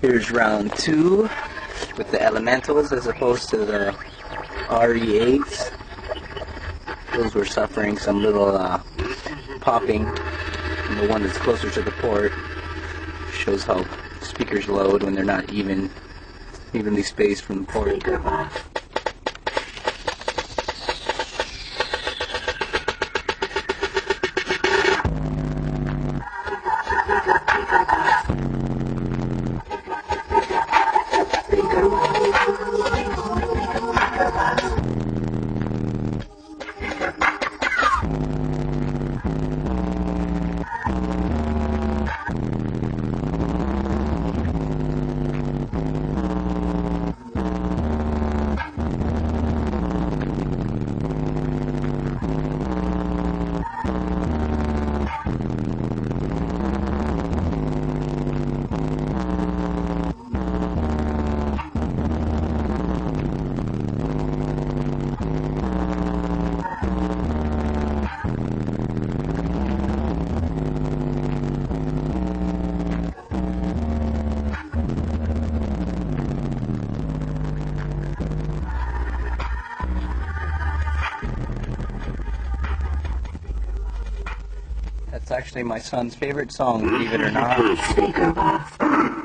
Here's round 2 with the elementals as opposed to the RE8s. Those were suffering some little popping, and the one that's closer to the port shows how speakers load when they're not evenly spaced from the port. Speaker Boxx. That's actually my son's favorite song, believe it or not. Speaker Boxx.